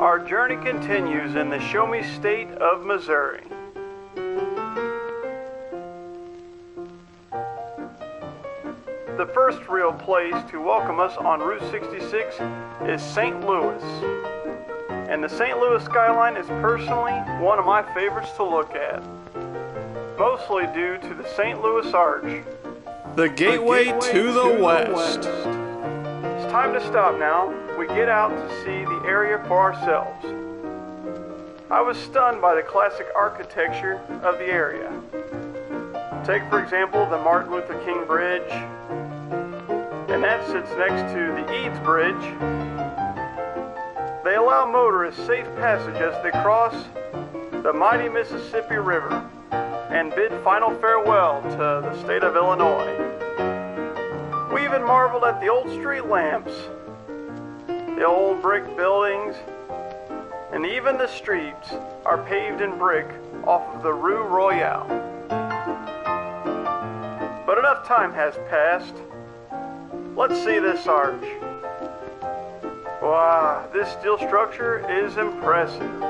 Our journey continues in the show me state of Missouri. The first real place to welcome us on Route 66 is St. Louis. And the St. Louis skyline is personally one of my favorites to look at, mostly due to the St. Louis Arch, the gateway to the west. It's time to stop now. We get out to see the area for ourselves. I was stunned by the classic architecture of the area. Take, for example, the Martin Luther King Bridge, and that sits next to the Eads Bridge. They allow motorists safe passage as they cross the mighty Mississippi River and bid final farewell to the state of Illinois. We even marveled at the old street lamps, the old brick buildings, and even the streets are paved in brick off of the Rue Royale. But enough time has passed. Let's see this arch. Wow, this steel structure is impressive.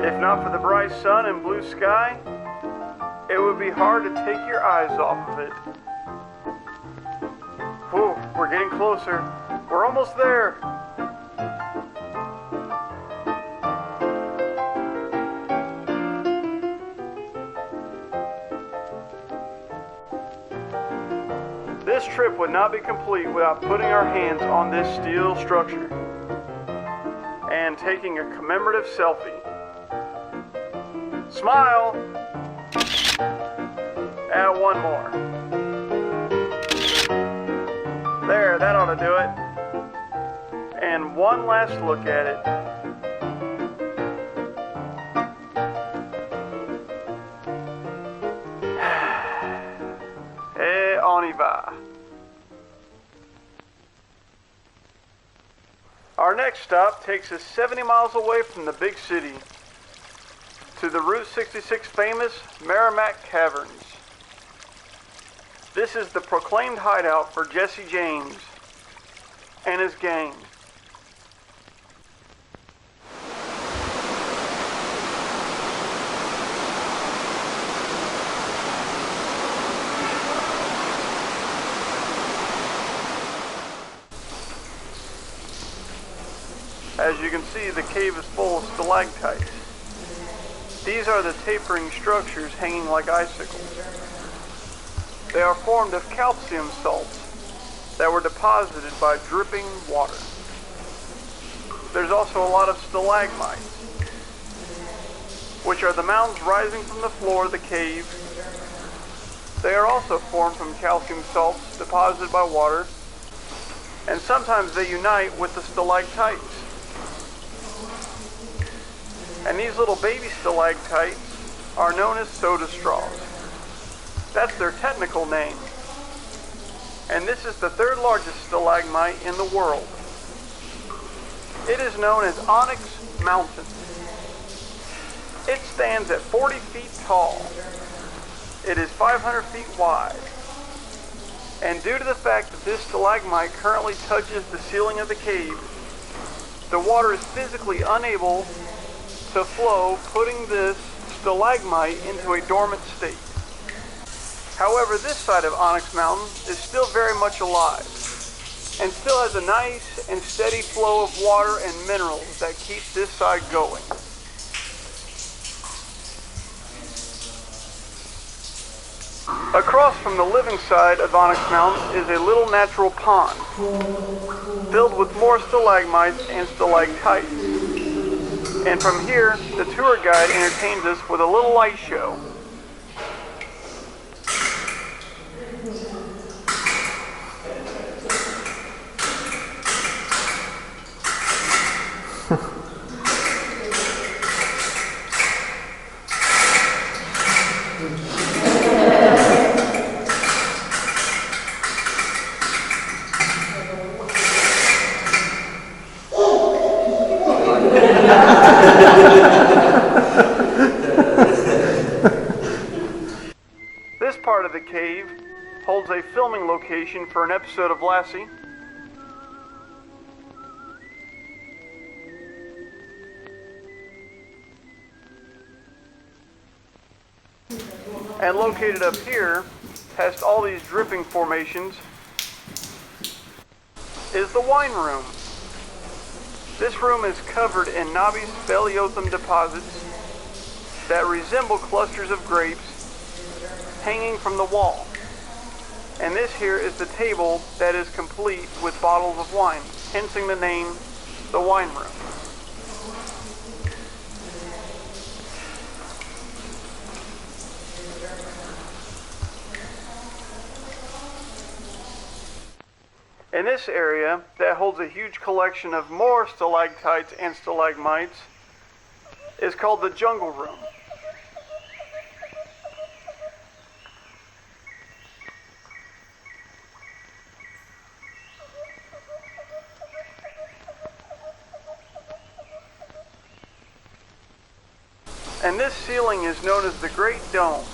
If not for the bright sun and blue sky, it would be hard to take your eyes off of it. Whew, we're getting closer. We're almost there. This trip would not be complete without putting our hands on this steel structure and taking a commemorative selfie. Smile! And one more. There, that ought to do it. And one last look at it. Et on y va. Our next stop takes us 70 miles away from the big city to the Route 66 famous Maramec Caverns. This is the proclaimed hideout for Jesse James and his gang. As you can see, the cave is full of stalactites. These are the tapering structures hanging like icicles. They are formed of calcium salts that were deposited by dripping water. There's also a lot of stalagmites, which are the mountains rising from the floor of the cave. They are also formed from calcium salts deposited by water, and sometimes they unite with the stalactites. And these little baby stalactites are known as soda straws. That's their technical name. And this is the third largest stalagmite in the world. It is known as Onyx Mountain. It stands at 40 feet tall. It is 500 feet wide. And due to the fact that this stalagmite currently touches the ceiling of the cave, the water is physically unable to flow, putting this stalagmite into a dormant state. However, this side of Onyx Mountain is still very much alive and still has a nice and steady flow of water and minerals that keep this side going. Across from the living side of Onyx Mountain is a little natural pond filled with more stalagmites and stalactites. And from here, the tour guide entertains us with a little light show. This part of the cave holds a filming location for an episode of Lassie. And located up here, past all these dripping formations, is the wine room. This room is covered in knobby speleothem deposits that resemble clusters of grapes hanging from the wall. And this here is the table that is complete with bottles of wine, hensing the name, the wine room. In this area, that holds a huge collection of more stalactites and stalagmites, is called the jungle room. And this ceiling is known as the Great Dome,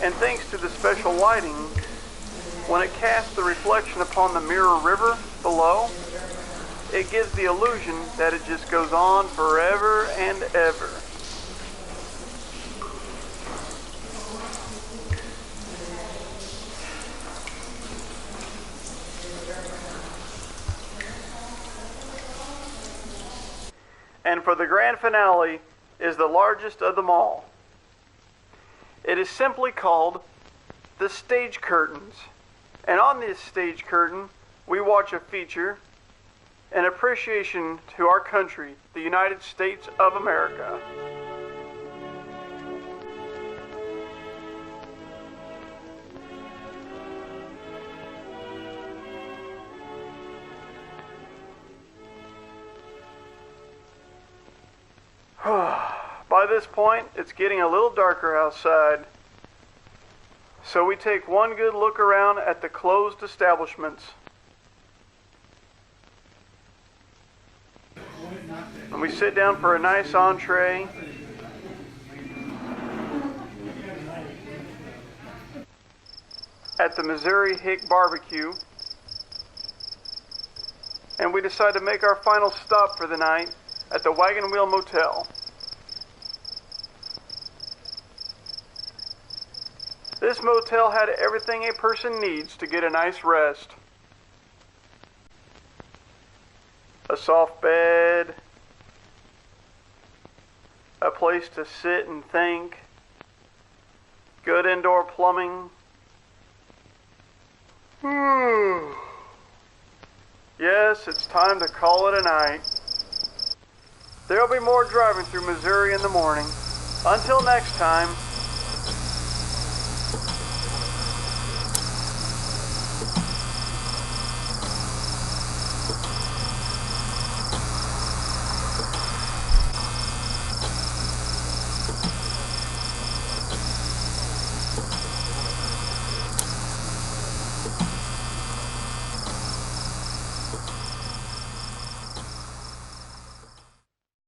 and thanks to the special lighting, when it casts the reflection upon the mirror river below, it gives the illusion that it just goes on forever and ever. And for the grand finale is the largest of them all. It is simply called the stage curtains. And on this stage curtain, we watch a feature, an appreciation to our country, the United States of America. By this point, it's getting a little darker outside. So we take one good look around at the closed establishments. And we sit down for a nice entree. At the Missouri Hick Barbecue. And we decide to make our final stop for the night at the Wagon Wheel Motel. This motel had everything a person needs to get a nice rest. A soft bed, a place to sit and think, good indoor plumbing. Yes, it's time to call it a night. There'll be more driving through Missouri in the morning. Until next time,